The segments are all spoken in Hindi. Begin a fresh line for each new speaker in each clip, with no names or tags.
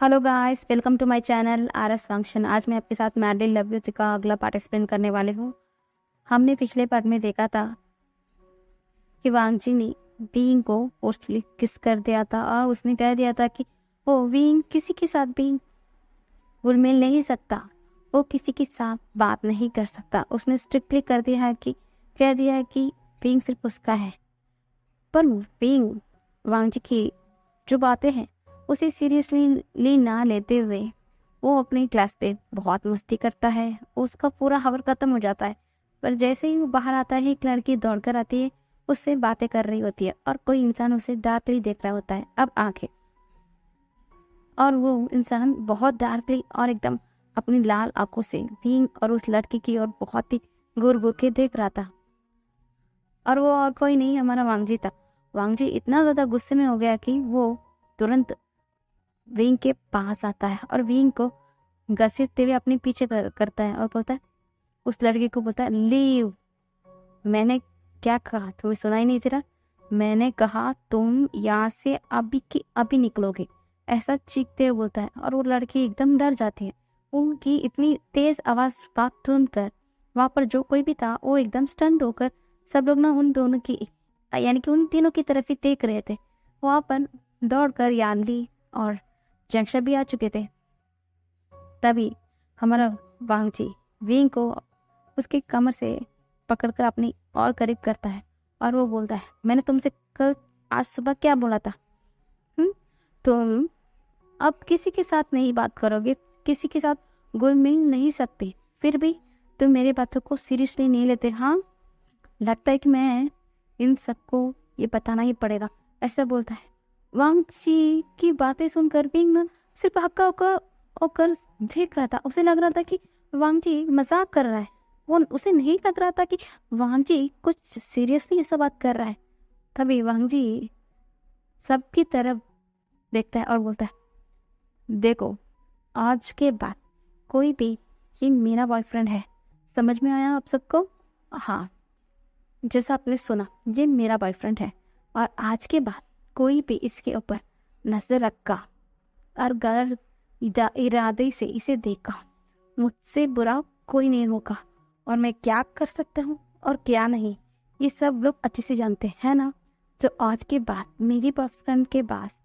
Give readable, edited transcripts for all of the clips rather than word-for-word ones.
Hello guys, welcome to my channel RS Function. आज मैं आपके साथ मैडली लव यू का अगला पार्ट एक्सप्लेन करने वाली हूँ। हमने पिछले पार्ट में देखा था कि वांगजी ने बीइंग को फोर्सफुली किस कर दिया था और उसने कह दिया था कि वो बीइंग किसी के साथ भी घुल मिल नहीं सकता, वो किसी के साथ बात नहीं कर सकता। उसने स्ट्रिक्टली कर दिया है कि कह दिया है कि बीइंग सिर्फ उसका है। पर बीइंग वांगजी की जो बातें हैं उसे सीरियसली ना लेते हुए वो अपनी क्लास पे बहुत मस्ती करता है। उसका पूरा हावर खत्म हो जाता है, पर जैसे ही वो बाहर आता है एक लड़की दौड़कर आती है, उससे बातें कर रही होती है और कोई इंसान उसे डार्कली देख रहा होता है अब आंखें, और वो इंसान बहुत डार्कली और एकदम अपनी लाल आंखों से भींग और उस लड़की की ओर बहुत ही घूर घूर के देख रहा था। और वो और कोई नहीं, हमारा वांगजी था। वांगजी इतना ज्यादा गुस्से में हो गया कि वो तुरंत विंग के पास आता है और विंग को घसीटते हुए अपने पीछे करता है और बोलता है, उस लड़की को बोलता है, लीव। मैंने क्या कहा, तुम्हें सुनाई नहीं दे रहा? मैंने कहा तुम यहाँ से अभी की अभी निकलोगे, ऐसा चीखते हुए बोलता है। और वो लड़की एकदम डर जाती है। उनकी इतनी तेज आवाज बात सुनकर वहां पर जो कोई भी था वो एकदम स्टंट होकर, सब लोग ना उन दोनों की यानी कि उन तीनों की तरफ ही देख रहे थे। वहां पर दौड़कर यानली और जंक्शन भी आ चुके थे। तभी हमारा वांगजी विंग को उसके कमर से पकड़कर अपनी और करीब करता है और वो बोलता है, मैंने तुमसे कल आज सुबह क्या बोला था? तुम अब किसी के साथ नहीं बात करोगे, किसी के साथ घुल मिल नहीं सकते, फिर भी तुम मेरी बातों को सीरियसली नहीं लेते। हाँ, लगता है कि मैं इन सबको ये बताना ही पड़ेगा, ऐसा बोलता है। वांगची की बातें सुनकर बिंग ना सिर्फ हक्का हक्का होकर देख रहा था। उसे लग रहा था कि वांगची मजाक कर रहा है। वो उसे नहीं लग रहा था कि वांगची कुछ सीरियसली ऐसा बात कर रहा है। तभी वांगजी सबकी तरफ देखता है और बोलता है, देखो, आज के बाद कोई भी ये मेरा बॉयफ्रेंड है, समझ में आया आप सबको? हाँ, जैसा आपने सुना, ये मेरा बॉयफ्रेंड है और आज के बाद कोई भी इसके ऊपर नजर रखा और गलत इरादे से इसे देखा, मुझसे बुरा कोई नहीं होगा। और मैं क्या कर सकता हूँ और क्या नहीं, ये सब लोग अच्छे से जानते हैं ना। जो आज के बाद मेरी बॉयफ्रेंड के पास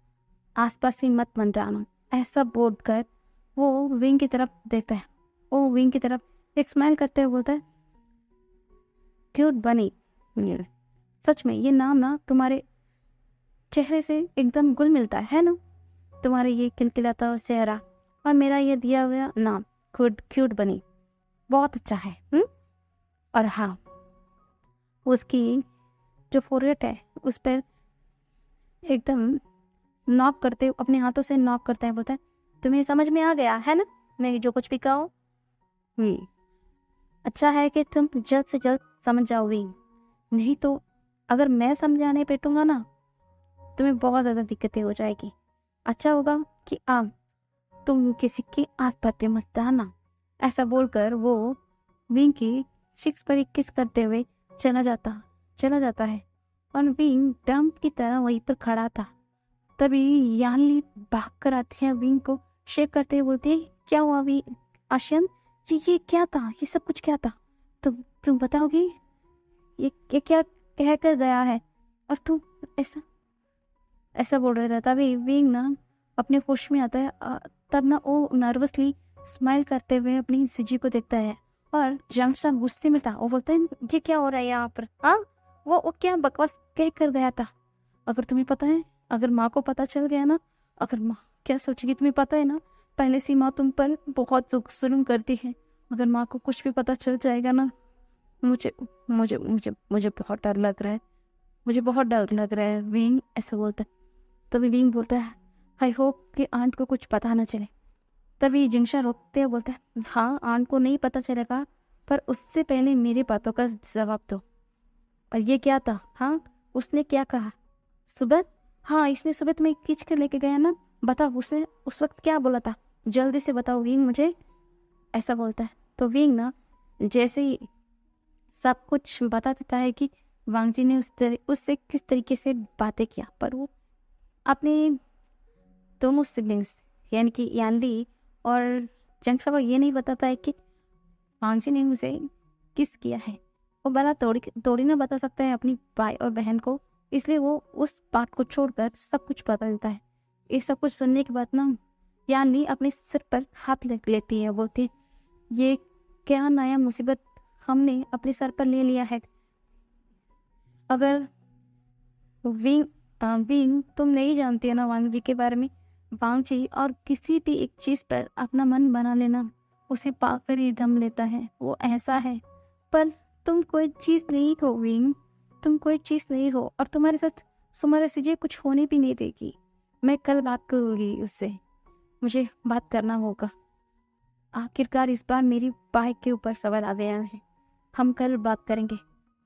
आसपास भी मत मंडराना, ऐसा बोलकर वो विंग की तरफ देखता है। वो विंग की तरफ एक स्माइल करते हुए बोलता है, क्यूट बनी। सच में ये नाम ना तुम्हारे चेहरे से एकदम घुल मिलता है ना। तुम्हारे ये खिलखिलाता हुआ चेहरा और मेरा ये दिया हुआ नाम क्यूट क्यूट बनी बहुत अच्छा है। और हाँ, उसकी जो फोरहेड है उस पर एकदम नॉक करते, अपने हाथों से नॉक करता है, बोलता है, तुम्हें समझ में आ गया है ना मैं जो कुछ भी कहूँ? अच्छा है कि तुम जल्द से जल्द समझ जाओगी, नहीं तो अगर मैं समझाने बैठूंगा ना तुम्हें बहुत ज्यादा दिक्कतें हो जाएगी। अच्छा होगा कि अब तुम किसी के आस पास पे मत जाना। ऐसा बोलकर वो विंग की चिक्स पर एक किस करते हुए चला जाता है और विंग डंप की तरह वहीं पर खड़ा था। तभी यानली भाग कर आती है, विंग को शेक करते हुए बोलती है, क्या हुआ भी आशियन? ये क्या था? ये सब कुछ क्या था? तुम बताओगी? ये क्या कह कर गया है और तुम ऐसा ऐसा बोल रहा था। तभी विंग ना अपने होश में आता है। तब ना वो नर्वसली स्माइल करते हुए अपनी सिजी को देखता है और जंक्शन गुस्से में था। वो बोलता है, ये क्या हो रहा है यहाँ पर? हाँ, वो क्या बकवास कह कर गया था? अगर तुम्हें पता है, अगर माँ को पता चल गया ना, अगर माँ क्या सोचेगी तुम्हें पता है ना, पहले से माँ तुम पर बहुत जुल्म करती है। अगर माँ को कुछ भी पता चल जाएगा ना, मुझे मुझे मुझे मुझे बहुत डर लग रहा है, मुझे बहुत डर लग रहा है। विंग ऐसा बोलता है। तभी विंग बोलता है, आई होप कि आंट को कुछ पता ना चले। तभी जिंगशा रोकते हुए बोलता है, हाँ, आंट को नहीं पता चलेगा, पर उससे पहले मेरी बातों का जवाब दो। और ये क्या था? हाँ, उसने क्या कहा सुबह? हाँ, इसने सुबह तुम्हें खींच कर लेके गया ना, बताओ उसने उस वक्त क्या बोला था? जल्दी से बताओ विंग मुझे, ऐसा बोलता है। तो विंग ना जैसे ही सब कुछ बता देता है कि वांगजी ने उससे किस तरीके से बातें किया, पर वो अपने दोनों सिबलिंग्स यानी कि यानली और जंगफा को ये नहीं बताता है कि वांगजी ने उसे किस किया है। वो भला तोड़ी ना बता सकता है अपनी भाई और बहन को, इसलिए वो उस बात को छोड़कर सब कुछ बता देता है। ये सब कुछ सुनने के बाद ना यानली अपने सिर पर हाथ रख लेती है, बोलती है ये क्या नया मुसीबत हमने अपने सर पर ले लिया है। अगर विंग विंग तुम नहीं जानती है ना वांग जी के बारे में, वांग जी और किसी भी एक चीज पर अपना मन बना लेना उसे पाकर ही दम लेता है, वो ऐसा है। पर तुम कोई चीज नहीं हो विंग, तुम कोई चीज नहीं हो और तुम्हारे साथ सुमारा सीजे कुछ होने भी नहीं देगी। मैं कल बात करूंगी उससे, मुझे बात करना होगा। आखिरकार इस बार मेरी बाइक के ऊपर सवार आ गया है, हम कल बात करेंगे।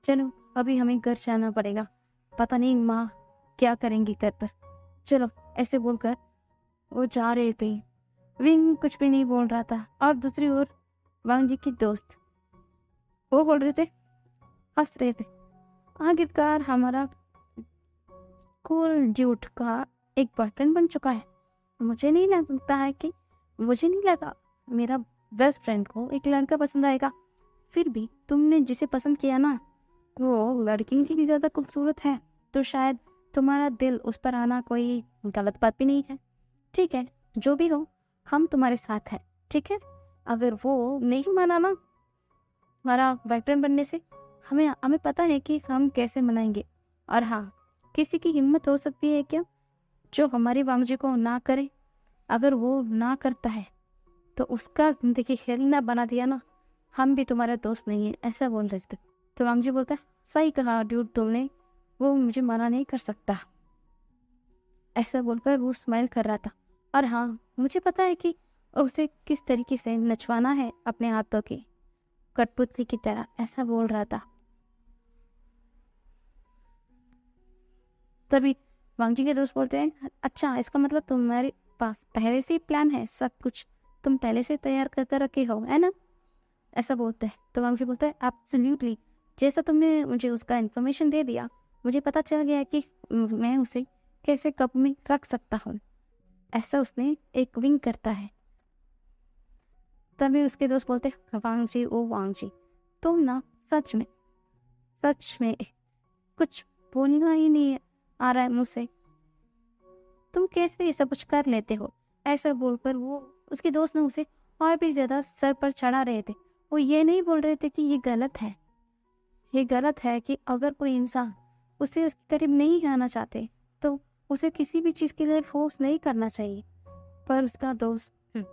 चलो अभी हमें घर जाना पड़ेगा, पता नहीं माँ क्या करेंगी घर पर। चलो, ऐसे बोलकर वो जा रहे थे। विंग कुछ भी नहीं बोल रहा था और दूसरी ओर वांग जी की दोस्त वो बोल रहे थे, हंस रहे थे। आखिरकार हमारा कूल ड्यूट का एक बॉयफ्रेंड बन चुका है। मुझे नहीं लगा मेरा बेस्ट फ्रेंड को एक लड़का पसंद आएगा। फिर भी तुमने जिसे पसंद किया ना वो लड़की की भी ज्यादा खूबसूरत है, तो शायद तुम्हारा दिल उस पर आना कोई गलत बात भी नहीं है। ठीक है, जो भी हो हम तुम्हारे साथ हैं, ठीक है। अगर वो नहीं माना ना हमारा बॉयफ्रेंड बनने से, हमें पता है कि हम कैसे मनाएंगे। और हाँ, किसी की हिम्मत हो सकती है क्या जो हमारी वांगजी को ना करे? अगर वो ना करता है तो उसका जिंदगी खेल ना बना दिया ना, हम भी तुम्हारा दोस्त नहीं है, ऐसा बोल रहे थे। तो वांगजी बोलता है, सही कहा ड्यूड तुमने, वो मुझे मना नहीं कर सकता। ऐसा बोलकर वो स्माइल कर रहा था। और हाँ, मुझे पता है कि उसे किस तरीके से नचवाना है अपने हाथों की कठपुतली की तरह, ऐसा बोल रहा था। तभी वांगजी के दोस्त बोलते हैं, अच्छा इसका मतलब तुम्हारे पास पहले से ही प्लान है, सब कुछ तुम पहले से तैयार कर रखे हो, है ना? ऐसा बोलते हैं। तो वांगजी बोलता है, एब्सोल्युटली, जैसा तुमने मुझे उसका इन्फॉर्मेशन दे दिया, मुझे पता चल गया कि मैं उसे कैसे कप में रख सकता हूँ। ऐसा उसने एक विंग करता है। तभी उसके दोस्त बोलते, वांगजी ओ वांगजी, तुम ना सच में कुछ बोलना ही नहीं आ रहा है मुझसे, तुम कैसे ये सब कुछ कर लेते हो? ऐसा बोलकर वो उसके दोस्त ने उसे और भी ज्यादा सर पर चढ़ा रहे थे। वो ये नहीं बोल रहे थे कि ये गलत है कि अगर कोई इंसान उसे उसके करीब नहीं आना चाहते तो उसे किसी भी चीज के लिए फोर्स नहीं करना चाहिए। पर उसका दोस्त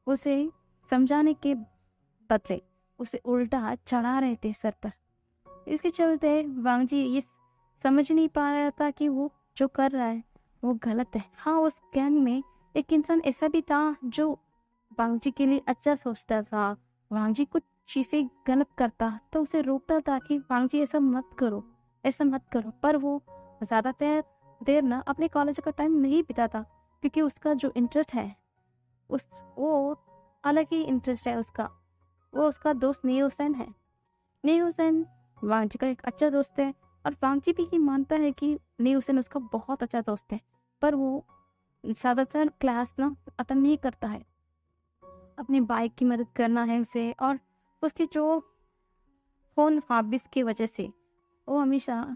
उसे समझाने के बदले उसे उल्टा चढ़ा रहे थे सर पर। इसके चलते वांगजी ये समझ नहीं पा रहा था कि वो जो कर रहा है वो गलत है। हाँ, उस गैंग में एक इंसान ऐसा भी था जो वांगजी के लिए अच्छा सोचता था। वांगजी कुछ चीजें गलत करता तो उसे रोकता था कि वांगजी ऐसा मत करो। पर वो ज्यादातर देर ना अपने कॉलेज का टाइम नहीं बिताता, क्योंकि उसका जो इंटरेस्ट है वो अलग ही इंटरेस्ट है उसका। वो उसका दोस्त नेहुसैन है। नेहुसैन वांगजी का एक अच्छा दोस्त है और वांगजी भी ये मानता है कि नेहुसैन उसका बहुत अच्छा दोस्त है। पर वो ज्यादातर क्लास ना अटेंड नहीं करता है, अपनी बाइक की मदद करना है उसे, और उसकी जो फोन हॉबीज की वजह से वो हमेशा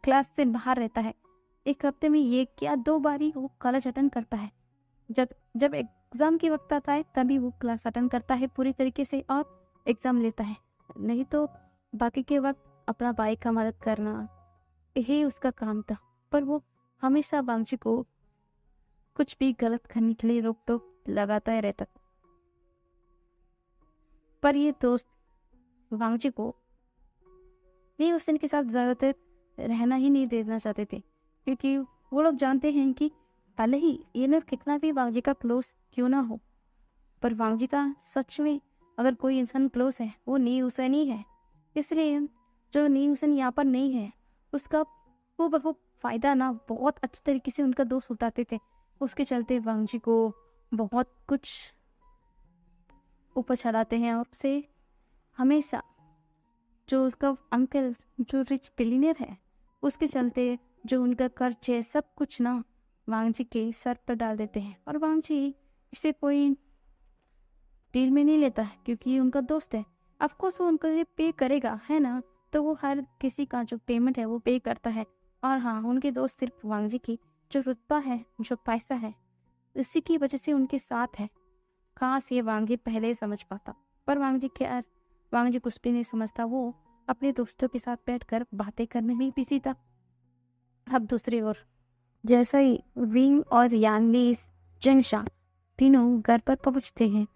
क्लास से बाहर रहता है। एक हफ्ते में ये क्या 2 बार ही वो कॉलेज अटेंड करता है। जब जब एग्जाम की वक्त आता है तभी वो क्लास अटेंड करता है पूरी तरीके से और एग्जाम लेता है, नहीं तो बाकी के वक्त अपना बाइक का मदद करना यही उसका काम था। पर वो हमेशा वांगजी को कुछ भी गलत करने के लिए रोक टोक लगाता ही रहता। पर ये दोस्त वांगजी को नेहुसैन के साथ ज्यादातर रहना ही नहीं देना चाहते थे, क्योंकि वो लोग जानते हैं कि भले ही ये लोग कितना भी वांगजी का क्लोज क्यों ना हो, पर वांगजी का सच में अगर कोई इंसान क्लोज है वो नेहुसैन ही है। इसलिए जो नेहुसैन यहाँ पर नहीं है उसका वो फायदा ना बहुत अच्छे तरीके से उनका दोस्त उठाते थे। उसके चलते वांगजी को बहुत कुछ ऊपर चढ़ाते हैं और उसे हमेशा जो उसका अंकल जो रिच बिलियनियर है उसके चलते जो उनका कर्ज है सब कुछ ना वांगजी के सर पर डाल देते हैं। और वांगजी इसे कोई डील में नहीं लेता है क्योंकि ये उनका दोस्त है। ऑफ कोर्स वो उनके लिए पे करेगा, है ना? तो वो हर किसी का जो पेमेंट है वो पे करता है। और हाँ, उनके दोस्त सिर्फ वांगजी की जो रुतबा है, जो पैसा है, इसी की वजह से उनके साथ है। काश ये वांगजी पहले ही समझ पाता, पर वांगजी कुछ भी नहीं समझता। वो अपने दोस्तों के साथ बैठकर बातें करने में बिजी था। अब दूसरी ओर जैसा ही विंग और यानली जंगशा तीनों घर पर पहुंचते हैं,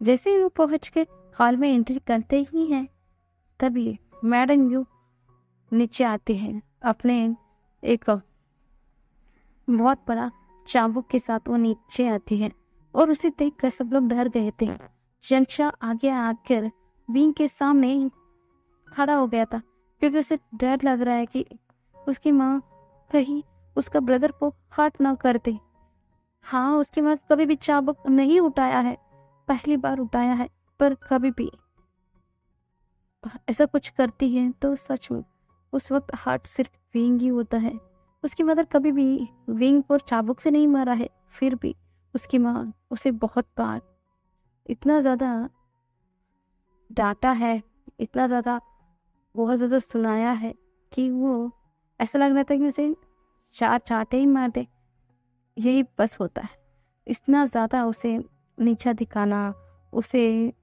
जैसे ही वो पहुंच के हॉल में एंट्री करते ही हैं, तभी मैडम यू नीचे आती है अपने एक बहुत बड़ा चाबुक के साथ। वो नीचे आती है और उसे देखकर सब लोग डर गए थे। जंगशा आगे आकर विंग के सामने खड़ा हो गया था क्योंकि उसे डर लग रहा है कि उसकी माँ कहीं उसका ब्रदर को हर्ट ना कर दे। हाँ, उसकी माँ कभी भी चाबुक नहीं उठाया है, पहली बार उठाया है, पर कभी भी ऐसा कुछ करती है तो सच में उस वक्त हर्ट सिर्फ विंग ही होता है। उसकी मदर कभी भी विंग को चाबुक से नहीं मारा है, फिर भी उसकी माँ उसे बहुत बार इतना ज्यादा डांटा है, इतना ज्यादा बहुत ज़्यादा सुनाया है कि वो ऐसा लग रहा था कि उसे चार चांटे ही मार दे, यही बस होता है। इतना ज़्यादा उसे नीचा दिखाना, उसे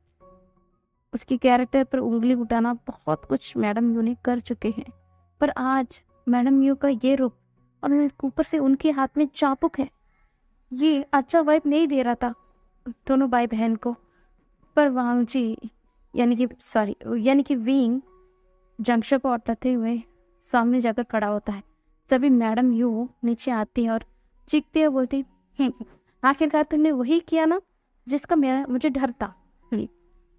उसकी कैरेक्टर पर उंगली उठाना, बहुत कुछ मैडम यू ने कर चुके हैं। पर आज मैडम यू का ये रूप और ऊपर से उनके हाथ में चाबुक है, ये अच्छा वाइब नहीं दे रहा था दोनों भाई बहन को। पर वांगजी यानी कि विंग जंगशा को हटाते हुए सामने जाकर खड़ा होता है। तभी मैडम यू नीचे आती है और चीखती है, बोलती, आखिरकार तुमने वही किया ना जिसका मुझे डर था।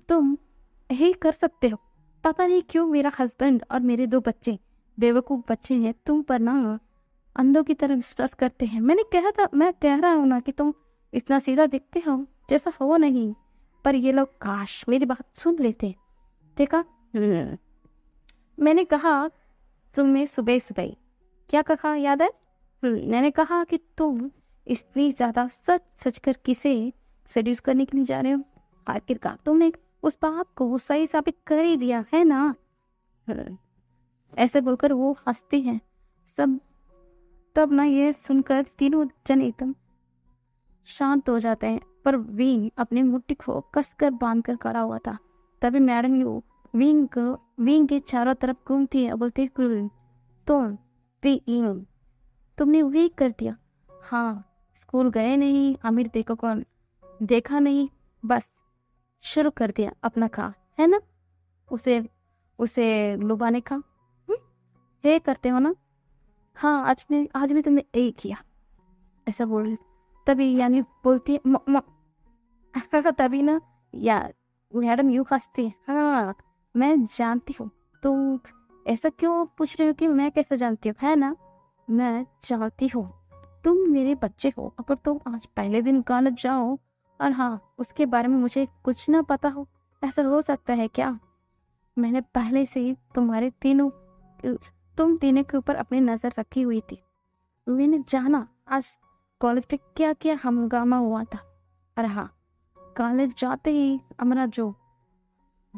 तुम यही कर सकते हो। पता नहीं क्यों मेरा हस्बैंड और मेरे 2 बच्चे बेवकूफ बच्चे हैं, तुम पर ना अंधों की तरह विश्वास करते हैं। मैं कह रहा हूँ ना कि तुम इतना सीधा दिखते हो, जैसा हो नहीं। पर ये लोग काश मेरी बात सुन लेते। देखा, मैंने कहा तुमने सुबह सुबह क्या कहा, याद है? मैंने कहा कि तुम इतनी ज्यादा सच कर किसे सेड्यूस करने के लिए जा रहे हो। आखिरकार तुमने उस बात को सही साबित कर ही दिया है ना। ऐसे बोलकर वो हंसती हैं सब। तब ना ये सुनकर तीनों जन एकदम शांत हो जाते हैं, पर विंग अपनी मुट्ठी को कसकर बांधकर खड़ा हुआ था। तभी मैडम यू विंग के चारों तरफ घूमती है, बोलती, तुमने वही कर दिया। हाँ, स्कूल गए नहीं, अमीर देखो कौन देखा नहीं, बस शुरू कर दिया अपना काम, है ना? उसे लुभाने का ये करते हो ना। हाँ, आज भी तुमने यही किया, ऐसा बोल। तभी यानी बोलती है तभी ना या मैडम यू हंसती है। हाँ, मैं जानती हूँ तुम ऐसा क्यों पूछ रहे हो कि मैं कैसे जानती हूँ, है ना? मैं जानती हूँ तुम मेरे बच्चे हो। अगर तुम आज पहले दिन कॉलेज जाओ और हाँ उसके बारे में मुझे कुछ ना पता हो, ऐसा हो सकता है क्या? मैंने पहले से ही तुम तीनों के ऊपर अपनी नजर रखी हुई थी। मैंने जाना आज कॉलेज पे क्या क्या हंगामा हुआ था। और हाँ, कॉलेज जाते ही हमारा जो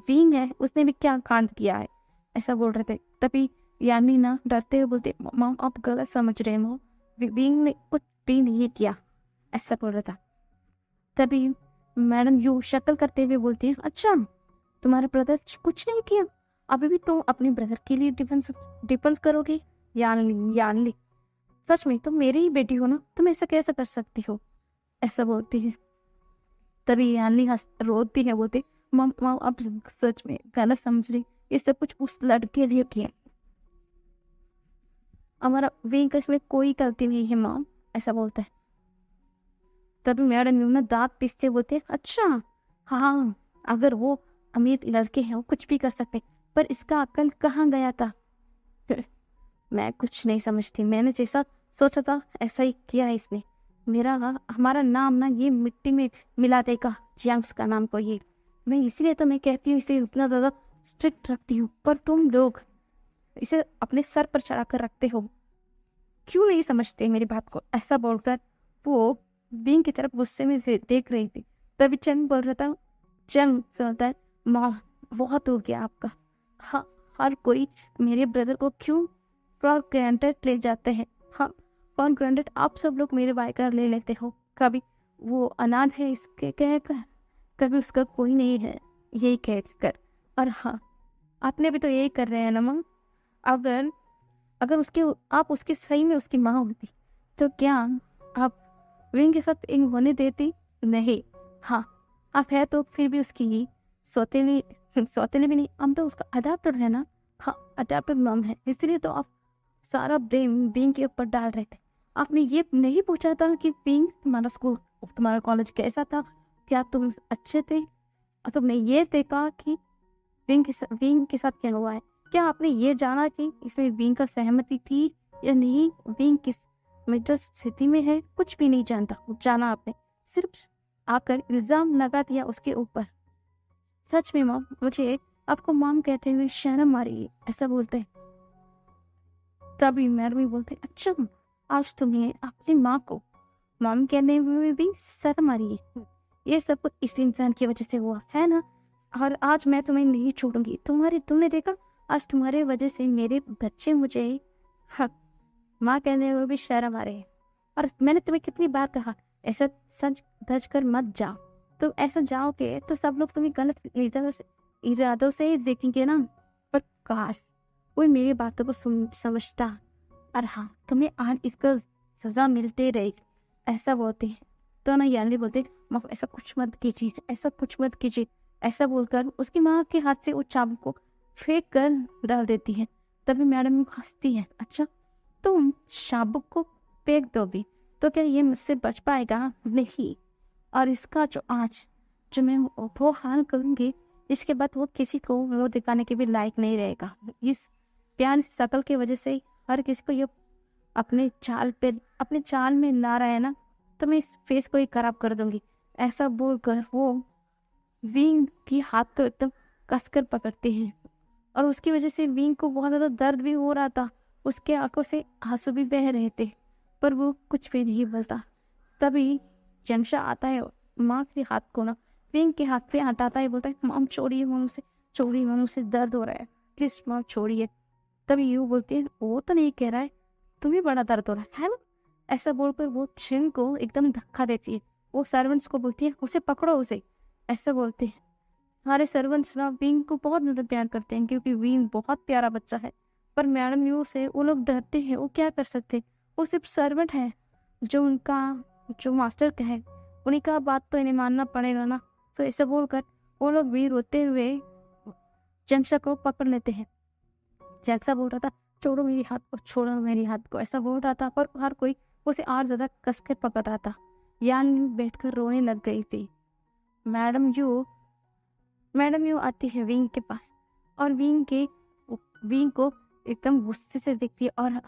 विंग है उसने भी क्या कांड किया है, ऐसा बोल रहे थे। तभी यानी ना डरते हुए बोलते, मॉम आप गलत समझ रहे हो, विंग ने कुछ भी नहीं किया, ऐसा बोल रहा था। तभी मैडम यू शक्ल करते हुए बोलती है, अच्छा तुम्हारे ब्रदर कुछ नहीं किया, अभी भी तुम अपने ब्रदर के लिए डिफेंस करोगे? यानली सच में तुम मेरी ही बेटी हो ना, तुम ऐसा कैसे कर सकती हो, ऐसा बोलती है। तभी यानली रोती है, बोलती, मम अब सच में गलत समझ रही, ये सब कुछ उस लड़के लिए किया, हमारा विंग का इसमें कोई गलती नहीं है मॉम, ऐसा बोलता है। तभी मैडम यू ना दांत पीसते बोलते, अच्छा हाँ, अगर वो अमीर लड़के हैं वो कुछ भी कर सकते, पर इसका अक्ल कहाँ गया था? मैं कुछ नहीं समझती, मैंने जैसा सोचा था ऐसा ही किया है इसने। हमारा नाम ना ये मिट्टी में मिला देगा, जैंक्स का नाम को ये। मैं इसलिए तो मैं कहती हूँ इसे उतना ज़्यादा स्ट्रिक्ट रखती हूँ, पर तुम लोग इसे अपने सर पर चढ़ा कर रखते हो, क्यों नहीं समझते मेरी बात को? ऐसा बोलकर वो बींग की तरफ गुस्से में देख रही थी। तभी चंग बोल रहा था, चंग बोलता, माँ बहुत हो गया आपका। हाँ, हर कोई मेरे ब्रदर को क्यों फॉर ग्रांटेड ले जाते हैं। हाँ, फॉर ग्रांटेड आप सब लोग मेरे भाई का ले लेते हो। कभी वो अनाथ है इसके कहकर, कभी उसका कोई नहीं है यही कहकर। और हाँ, आपने भी तो यही कर रहे हैं ना माँ। अगर अगर उसके आप उसके सही में उसकी माँ होती तो क्या आप विंग के साथ इन होने देती? नहीं। हाँ, आप है तो फिर भी उसकी सौतेली सौतेली भी नहीं, हम तो उसका अडाप्टेड है ना। हाँ, अडाप्टेड मम है, इसलिए तो आप सारा ब्लेम विंग के ऊपर डाल रहे थे। आपने ये नहीं पूछा था कि विंग तुम्हारा स्कूल, तुम्हारा कॉलेज कैसा था, क्या तुम अच्छे थे? और तुमने ये देखा कि विंग के साथ क्या हुआ है? क्या आपने ये जाना कि इसमें विंग का सहमति थी या नहीं, विंग किस मेंटल स्थिति में है? कुछ भी नहीं जाना आपने सिर्फ आकर इल्जाम लगा दिया उसके ऊपर। सच में मॉम, मुझे आपको मॉम कहते हुए शर्म आ रही है, ऐसा बोलते हैं। तभी मैडम बोलते, अच्छा आज तुम्हें अपनी माँ को मॉम कहने हुए भी शर्म आ रही है। ये सब कुछ इस इंसान की वजह से हुआ है ना, और आज मैं तुम्हें नहीं छोड़ूंगी। तुमने देखा, आज तुम्हारे वजह से मेरे बच्चे मुझे हाँ, माँ कहने हुए भी शर्म आ रहे हैं। और मैंने तुम्हें कितनी बार कहा, ऐसा सच धज कर मत जाओ। तुम ऐसा जाओगे तो सब लोग तुम्हें गलत इरादों से ही देखेंगे ना। पर काश कोई मेरी बातों को समझता। और हाँ, तुम्हें आज इसका सजा मिलते रही, ऐसा बोलते हैं। तो ना यानी बोलते, माँ ऐसा कुछ मत कीजिए, ऐसा कुछ मत कीजिए। ऐसा बोलकर उसकी माँ के हाथ से उस चाबुक को फेंक कर डाल देती है। तभी मैडम हंसती है, अच्छा तुम चाबुक को फेंक दोगी तो क्या ये मुझसे बच पाएगा? नहीं। और इसका जो मैं वो हाल करूंगी, इसके बाद वो किसी को मुंह दिखाने के भी लायक नहीं रहेगा। इस प्यार शकल की वजह से हर किसी को ये अपने चाल में ला रहा है ना, तो मैं इस फेस को ही खराब कर दूंगी। ऐसा बोलकर वो विंग की हाथ को एकदम कसकर पकड़ते हैं। और उसकी वजह से विंग को बहुत ज्यादा दर्द भी हो रहा था, उसके आंखों से आंसू भी बह रहे थे, पर वो कुछ भी नहीं बोलता। तभी जमशा आता है, माँ के हाथ को ना विंग के हाथ से हटाता है, बोलता है, माम छोड़िए, माम से दर्द हो रहा है, प्लीज माम छोड़िए। तभी यू बोलती है, वो तो नहीं कह रहा है, तुम्हें बड़ा दर्द हो रहा है ना। ऐसा बोलकर वो चिन को एकदम धक्का देती है। वो सर्वेंट्स को बोलती है, उसे पकड़ो उसे, ऐसा बोलते हैं। सारे सर्वेंट्स ना विंग को बहुत ज्यादा प्यार करते हैं, क्योंकि विंग बहुत प्यारा बच्चा है। पर मैडम यू से वो लोग डरते हैं, वो क्या कर सकते, वो सिर्फ सर्वेंट है। जो मास्टर का है, उन्हीं का बात तो इन्हें मानना पड़ेगा ना। तो ऐसा बोलकर वो लोग भी रोते हुए जंक्शा को पकड़ लेते हैं। जैसा बोल रहा था, छोड़ो मेरी हाथ को, छोड़ो मेरी हाथ को, ऐसा बोल रहा था, पर हर कोई उसे और ज्यादा कसकर पकड़ रहा था। यान बैठकर रोने लग गई थी। मैडम यू आती है विंग के पास, और विंग को एकदम गुस्से से देखती है और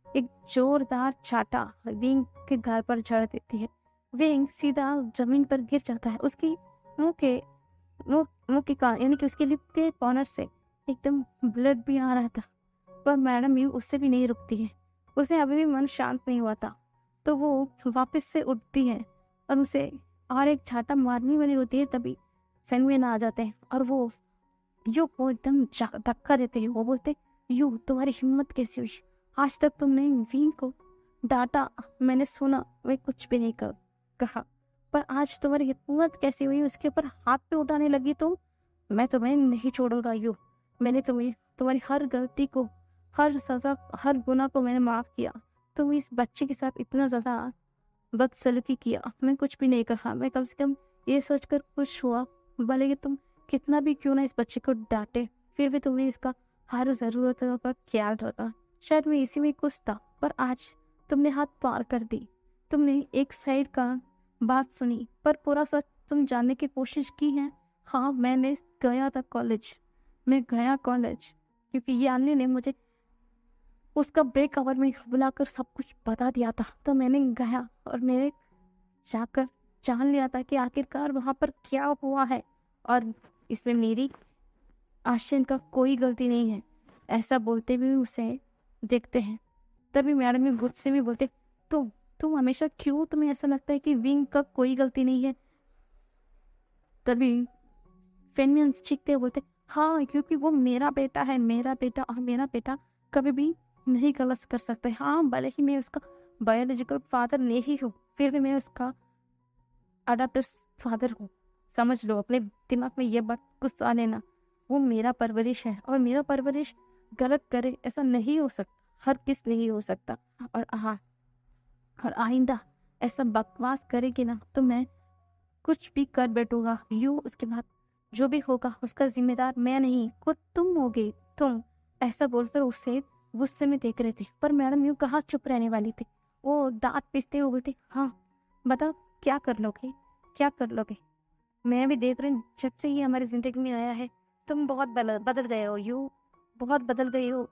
एक जोरदार चाटा विंग के घर पर जड़ देती है। विंग सीधा जमीन पर गिर जाता है। उसकी मुंह के यानी कि उसके लिप के कॉर्नर से एकदम ब्लड भी आ रहा था। पर मैडम यू उससे भी नहीं रुकती है, उसे अभी भी मन शांत नहीं हुआ था। तो वो वापस से उठती है और उसे और एक छाटा मारने वाली होती है। तभी सनवेन आ जाते हैं और वो यू को एकदम धक्का देते हैं। वो बोलते, यू तुम्हारी हिम्मत कैसी हुई, आज तक तुमने विंग को डांटा, मैंने सुना, मैं कुछ भी नहीं कहा, पर आज तुम्हारी हिम्मत कैसी हुई उसके ऊपर हाथ पे उठाने लगी तुम। मैं तुम्हें नहीं छोड़ूंगा यू। मैंने तुम्हारी हर गलती को, हर सजा, हर गुनाह को मैंने माफ किया। तुम इस बच्चे के साथ इतना ज्यादा बदसलूकी किया, मैं कुछ भी नहीं कहा। मैं कम से कम ये सोचकर खुश हुआ, भले कि तुम कितना भी क्यों ना इस बच्चे को डांटे, फिर भी तुम्हें इसका हर जरूरतों का ख्याल रखा। शायद मैं इसी में खुश था, पर आज तुमने हाथ पार कर दी। तुमने एक साइड का बात सुनी, पर पूरा सच तुम जानने की कोशिश की है। हाँ, मैं गया कॉलेज, क्योंकि यानी ने मुझे उसका ब्रेक आवर में बुलाकर सब कुछ बता दिया था। तो मैंने गया और मैंने जाकर जान लिया था कि आखिरकार वहां पर क्या हुआ है, और इसमें मेरी आशियन का कोई गलती नहीं है। ऐसा बोलते हुए उसे देखते हैं। तभी मैडम गुस्से में बोलते, तुम हमेशा क्यों तुम्हें ऐसा लगता है कि विंग का कोई गलती नहीं है? तभी फेनमियन चीखते हुए बोलते, हाँ क्योंकि वो मेरा बेटा है, मेरा बेटा, और मेरा बेटा कभी भी नहीं गलत कर सकता है। हाँ भले ही मैं उसका बायोलॉजिकल फादर नहीं हूँ, फिर भी मैं उसका अडॉप्टेड फादर हूँ। समझ लो, अपने दिमाग में ये बात गुस्सा लेना। वो मेरा परवरिश है और मेरा परवरिश गलत करे ऐसा नहीं हो सकता, हर किस नहीं हो सकता। और हाँ, और आइंदा ऐसा बकवास करेगी ना तो मैं कुछ भी कर बैठूंगा। यू उसके बाद जो भी होगा उसका जिम्मेदार मैं नहीं, खुद तुम होगे, तुम। ऐसा बोलकर उससे गुस्से में देख रहे थे। पर मैडम यूं कहाँ चुप रहने वाली थी। वो दांत पीसते हुए बोलती, हाँ बताओ क्या कर लोगे, क्या कर लोगे? मैं भी देख रही हूँ जब से ये हमारी जिंदगी में आया है तुम बहुत बदल गए हो। यू बहुत बदल गई हो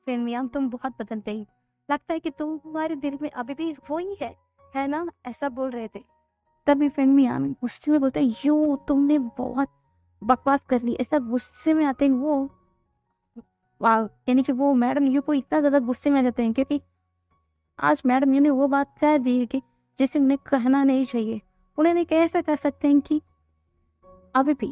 फेनमियांग, तुम बहुत बदल गई। लगता है कि तुम्हारे दिल में अभी भी वो ही है ना? ऐसा बोल रहे थे। तभी फेनमियांग गुस्से में बोलते, यू तुमने बहुत बकवास कर ली। ऐसा गुस्से में आते हैं वो, यानी कि वो मैडम यू को इतना ज्यादा गुस्से में आ जाते हैं क्योंकि आज मैडम यू ने वो बात कह दी है कि जिसे उन्हें कहना नहीं चाहिए। उन्हें कैसे कह सकते हैं कि अभी भी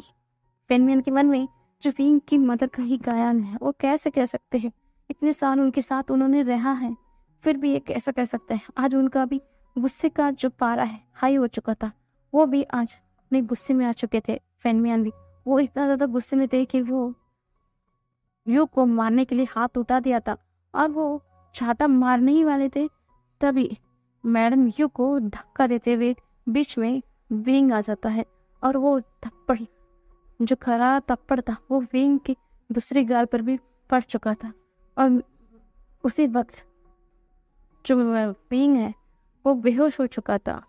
फेनमियन के मन में जो विंग की मदर का ही गायन है, वो कैसे कह सकते हैं? इतने साल उनके साथ उन्होंने रहा है, फिर भी ये कैसे कह सकते हैं? आज उनका भी गुस्से का जो पारा है हाई हो चुका था। वो भी आज अपने गुस्से में आ चुके थे। फेनमियन भी वो इतना ज्यादा गुस्से में थे कि वो यू को मारने के लिए हाथ उठा दिया था और वो छाता मारने ही वाले थे। तभी मैडम यू को धक्का देते हुए बीच में विंग आ जाता है और वो थप्पड़, जो खरा थप्पड़ था, वो विंग के दूसरी गाल पर भी पड़ चुका था। और उसी वक्त जो विंग है वो बेहोश हो चुका था।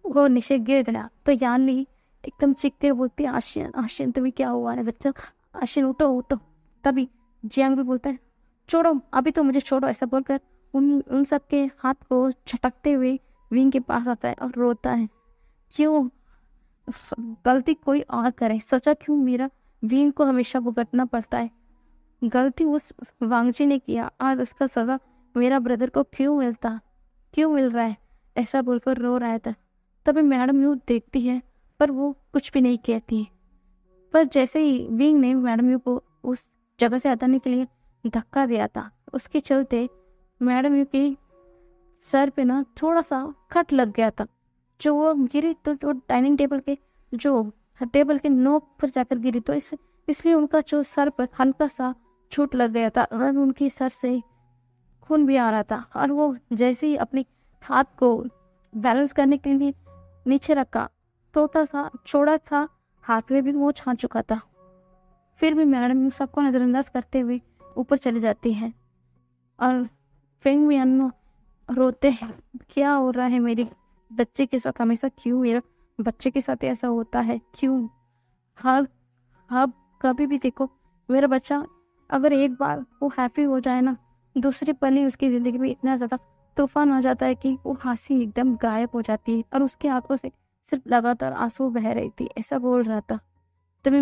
वो नीचे गिर गया तो यानी एकदम चीखते हुए बोलती, आशियन आशियन तुम्हें क्या हुआ है बच्चा? आशियन उठो उठो। तभी जियांग भी बोलता है, छोड़ो अभी तो मुझे छोड़ो। ऐसा बोलकर उन सबके हाथ को झटकते हुए विंग के पास आता है और रोता है, क्यों गलती कोई और करे, सजा क्यों मेरा विंग को हमेशा भुगतना पड़ता है? गलती उस वांगजी ने किया, आज उसका सजा मेरा ब्रदर को क्यों मिल रहा है? ऐसा बोलकर रो रहा था। तभी मैडम यू देखती है पर वो कुछ भी नहीं कहती है। पर जैसे ही विंग ने मैडम यू को उस जगह से हटाने के लिए धक्का दिया था, उसके चलते मैडम यू के सर पे ना थोड़ा सा कट लग गया था। जो वो गिरी तो जो डाइनिंग टेबल के नोक पर जाकर गिरी, तो इसलिए उनका जो सर पर हल्का सा चोट लग गया था और उनके सर से खून भी आ रहा था। और वो जैसे ही अपने हाथ को बैलेंस करने के लिए नीचे रखा, चौड़ा था हाथ में भी वो छा चुका था। फिर भी मैडम सबको नजरअंदाज करते हुए ऊपर चले जाती है और फेंग मियान रोते हैं, क्या हो रहा है मेरे बच्चे के साथ? हमेशा क्यों मेरा बच्चे के साथ ऐसा होता है? क्यों हर अब कभी भी देखो मेरा बच्चा अगर एक बार वो हैप्पी हो जाए ना, दूसरे पल ही उसकी जिंदगी में इतना ज्यादा तूफान आ जाता है कि वो हंसी एकदम गायब हो जाती है और उसकी आंखों से सिर्फ लगातार आंसू बह रही थी। ऐसा बोल रहा था। तभी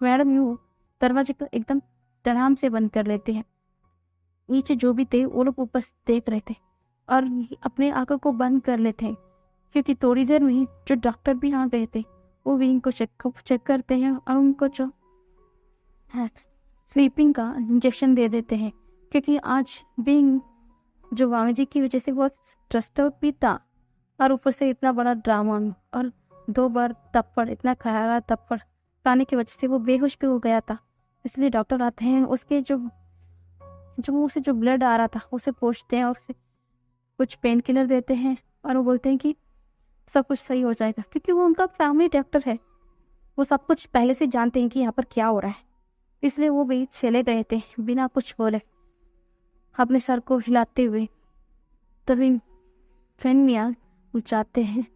मैडम यूं दरवाजे को एकदम धड़ाम से बंद कर लेते हैं। नीचे जो भी थे वो लोग ऊपर से देख रहे थे और अपने आंखों को बंद कर लेते हैं क्योंकि थोड़ी देर में जो डॉक्टर भी आ गए थे वो विंग को चेक करते हैं और उनको जो स्लीपिंग का इंजेक्शन दे देते हैं क्योंकि आज विंग जो वांगजी की वजह से बहुत डिस्टर्ब भी था और ऊपर से इतना बड़ा ड्रामा और 2 बार थप्पड़, इतना खरारा थप्पड़ खाने की वजह से वो बेहोश भी हो गया था। इसलिए डॉक्टर आते हैं, उसके जो मुंह से जो ब्लड आ रहा था उसे पोंछते हैं और उसे कुछ पेन किलर देते हैं और वो बोलते हैं कि सब कुछ सही हो जाएगा क्योंकि वो उनका फैमिली डॉक्टर है। वो सब कुछ पहले से जानते हैं कि यहाँ पर क्या हो रहा है, इसलिए वो भी चले गए थे बिना कुछ बोले अपने सर को हिलाते हुए। तभी फेन मियां जाते हैं,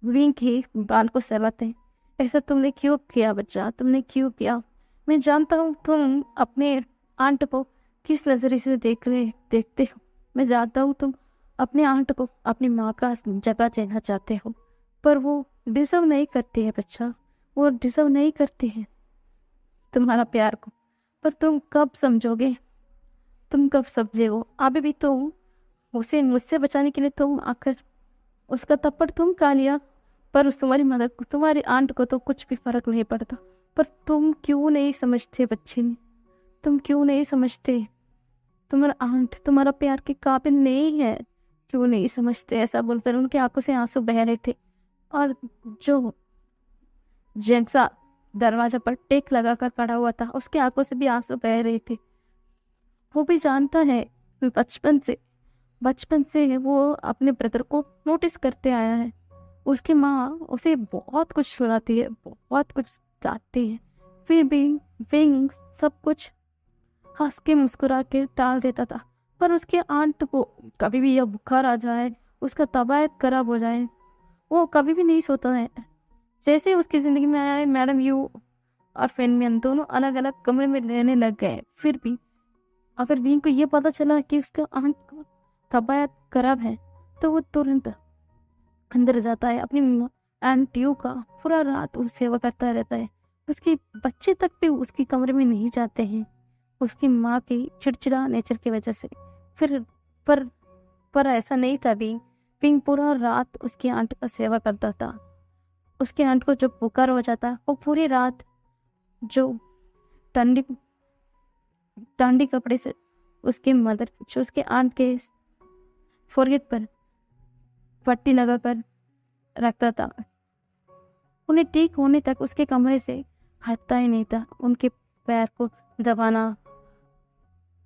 विंग के बाल को सहलाते हैं, ऐसा तुमने क्यों किया बच्चा, तुमने क्यों किया? मैं जानता हूँ तुम अपने आंट को किस नजरिए से देखते हो। मैं जानता हूँ तुम अपने आंट को अपनी माँ का जगह देना चाहते हो, पर वो डिजर्व नहीं करती है बच्चा, वो डिजर्व नहीं करती है तुम्हारा प्यार को। पर तुम कब समझोगे, तुम कब समझेगो? अभी भी तो
उसे मुझसे बचाने के लिए तुम आकर उसका थप्पड़ तुम खा लिया, पर उस तुम्हारी मदर को, तुम्हारी आंट को तो कुछ भी फर्क नहीं पड़ता। पर तुम क्यों नहीं समझते बच्चे ने, तुम क्यों नहीं समझते? तुम्हारा आंट तुम्हारा प्यार के काबिल नहीं है, क्यों नहीं समझते? ऐसा बोलकर उनकी आंखों से आंसू बह रहे थे। और जो जेंट्सा दरवाजा पर टेक लगाकर खड़ा हुआ था, उसकी आंखों से भी आंसू बह रहे थे। वो भी जानता है, बचपन से वो अपने ब्रदर को नोटिस करते आया है। उसकी माँ उसे बहुत कुछ सुनाती है, बहुत कुछ डांटती है, फिर भी विंग सब कुछ हंस के मुस्कुरा के टाल देता था। पर उसके आंट को कभी भी यह बुखार आ जाए, उसका तबीयत खराब हो जाए, वो कभी भी नहीं सोता है। जैसे ही उसकी जिंदगी में आया है, मैडम यू और फेनमियन दोनों अलग अलग कमरे में रहने लग गए। फिर भी अगर विंग को ये पता चला कि उसका आंट का तबीयत खराब है, तो वो तुरंत अंदर जाता है, अपनी आंट यू का पूरा रात वो सेवा करता रहता है। उसके बच्चे तक भी उसके कमरे में नहीं जाते हैं, उसकी माँ की चिड़चिड़ा नेचर की वजह से। फिर पर पर ऐसा नहीं था। विंग पूरा रात उसकी आंट का सेवा करता था। उसके आंट को जब बुखार हो जाता, वो पूरी रात जो ठंडी ठंडी कपड़े से उसके मदर जो उसके आंट के फोरहेड पर पट्टी लगाकर रखता था, उन्हें ठीक होने तक उसके कमरे से हटता ही नहीं था। उनके पैर को दबाना,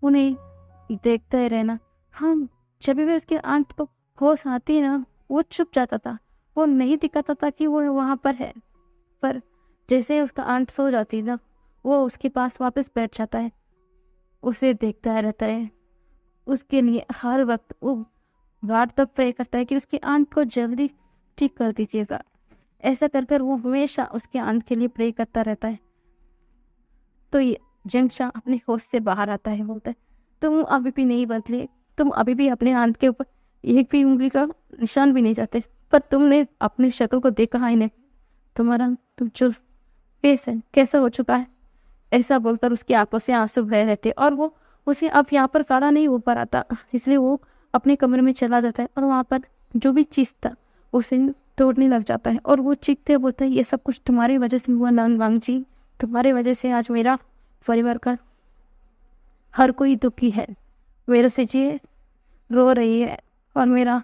उन्हें देखता ही रहना। हम जब भी उसके आंट को होश आती ना, वो छुप जाता था, वो नहीं दिखाता था कि वो वहां पर है। पर जैसे ही उसका आंट सो जाती ना, वो उसके पास वापस बैठ जाता है, उसे देखता रहता है। उसके लिए हर वक्त वो गॉड तक प्रे करता है कि उसकी आंट को जल्दी ठीक कर दीजिएगा। ऐसा कर कर वो हमेशा उसके आंट के लिए प्रे करता रहता है। तो ये जंगशाह अपने होश से बाहर आता है, बोलता है तुम अभी भी नहीं बदले, तुम अभी भी अपने आंट के ऊपर एक भी उंगली का निशान भी नहीं जाते, पर तुमने अपनी शक्ल को देखा ही नहीं, तुम्हारा तुम जो फेस है कैसा हो चुका है। ऐसा बोलकर उसकी आंखों से आंसू बह रहते और वो उसे अब यहाँ पर खड़ा नहीं हो पा रहा था, इसलिए वो अपने कमरे में चला जाता है और वहाँ पर जो भी चीज था उसे तोड़ने लग जाता है। और वो चीखते बोलता है ये सब कुछ तुम्हारी वजह से हुआ नान वांग जी, तुम्हारी वजह से आज मेरा परिवार का हर कोई दुखी है। मेरे से जी रो रही है और मेरा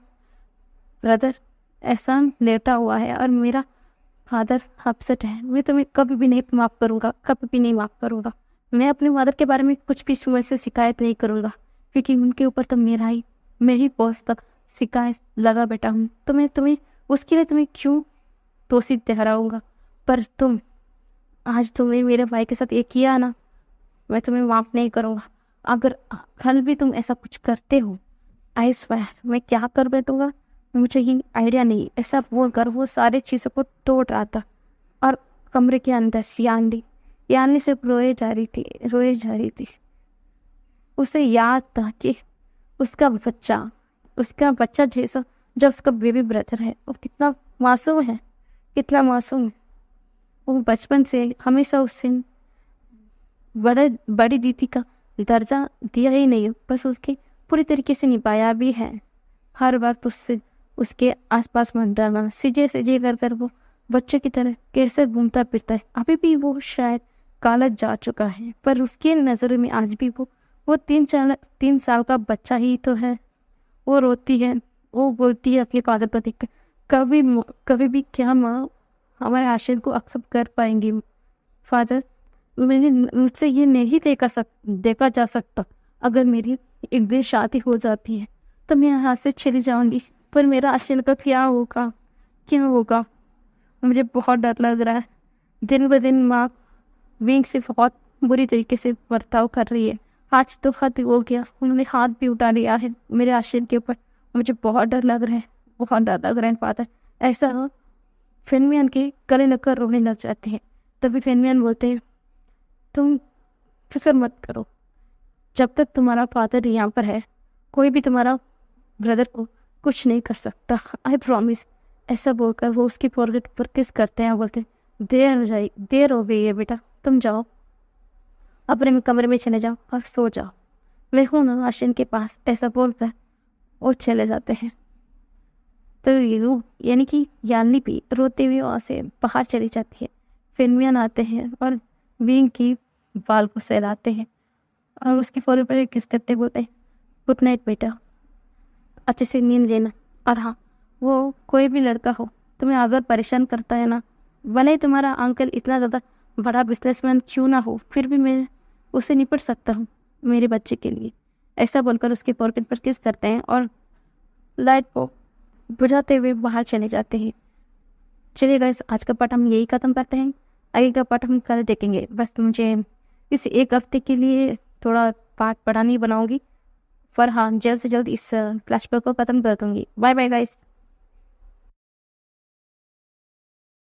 ब्रदर एहसान लेटा हुआ है और मेरा फादर अपसेट है। मैं तुम्हें कभी भी नहीं माफ़ करूँगा, कभी भी नहीं माफ़ करूँगा। मैं अपने फादर के बारे में कुछ भी सुबह से शिकायत नहीं करूँगा, क्योंकि उनके ऊपर तो मैं ही बहुत तक शिकायत लगा बैठा हूँ। तो मैं तुम्हें उसके लिए तुम्हें क्यों दोषी ठहराऊंगा? पर तुम आज तुमने मेरे भाई के साथ ये किया ना, मैं तुम्हें माफ़ नहीं करूँगा। अगर कल भी तुम ऐसा कुछ करते हो, आई स्वेयर मैं क्या कर बैठूंगा, मुझे ये आइडिया नहीं। ऐसा बोलकर वो सारी चीज़ों को तोड़ रहा था और कमरे के अंदर यानी सिर्फ रोए जा रही थी। उसे याद था कि उसका बच्चा जैसा जब उसका बेबी ब्रदर है, वो कितना मासूम है, कितना मासूम है। वो बचपन से हमेशा उससे बड़ी दीदी का दर्जा दिया ही नहीं, बस उसके पूरी तरीके से निभाया भी है। हर वक्त उसके आसपास मंडराना, सीजे कर कर वो बच्चे की तरह कैसे घूमता फिरता है। अभी भी वो शायद कॉलेज जा चुका है, पर उसके नजर में आज भी वो 3 साल का बच्चा ही तो है। वो रोती है, वो बोलती है अपने फादर को देख कर, कभी भी क्या माँ हमारे आशीर्वाद को एक्सेप्ट कर पाएंगी? फादर मुझसे ये नहीं देखा जा सकता। अगर मेरी एक दिन शादी हो जाती है तो मैं यहाँ से चली जाऊंगी, पर मेरा आशीर्वाद का क्या होगा? मुझे बहुत डर लग रहा है। दिन ब दिन माँ विंग से बहुत बुरी तरीके से बर्ताव कर रही है। आज तो हद हो गया, उन्होंने हाथ भी उठा लिया है मेरे आशीर्वाद के ऊपर। मुझे बहुत डर लग रहा है, बहुत डर लग रहा है फादर। ऐसा फेनमियन के गले लगकर रोने लग जाते हैं। तभी फेनमियन बोलते हैं तुम फिक्र मत करो, जब तक तुम्हारा फादर यहाँ पर है कोई भी तुम्हारा ब्रदर को कुछ नहीं कर सकता, आई प्रॉमिस। ऐसा बोलकर वो उसके फोrehead पर किस करते हैं, बोलते देर हो गई है बेटा, तुम जाओ अपने कमरे में चले जाओ और सो जाओ, मैं हूं ना आशिन के पास। ऐसा बोलकर
और चले जाते हैं। तो यानी कि यान्नी भी रोते हुए वहाँ से बाहर चली जाती है। फिर मियान आते हैं और विंग की बाल को सहलाते हैं और उसके फोर पर किस करते बोलते हैं, गुड नाइट बेटा, अच्छे से नींद लेना। और हाँ, वो कोई भी लड़का हो तुम्हें अगर परेशान करता है ना, भले ही तुम्हारा अंकल इतना ज़्यादा बड़ा बिजनेसमैन क्यों ना हो, फिर भी मैं उससे निपट सकता हूँ मेरे बच्चे के लिए। ऐसा बोलकर उसके पॉकेट पर किस करते हैं और लाइट को बुझाते हुए बाहर चले जाते हैं। चलिए गाइस, आज का पार्ट हम यही ख़त्म करते हैं। आगे का पार्ट हम कल देखेंगे। बस मुझे इस एक हफ्ते के लिए थोड़ा पार्ट बड़ा नहीं बनाऊंगी, पर हाँ, जल्द से जल्द इस फ्लैशबैक को ख़त्म कर दूंगी। Bye bye guys.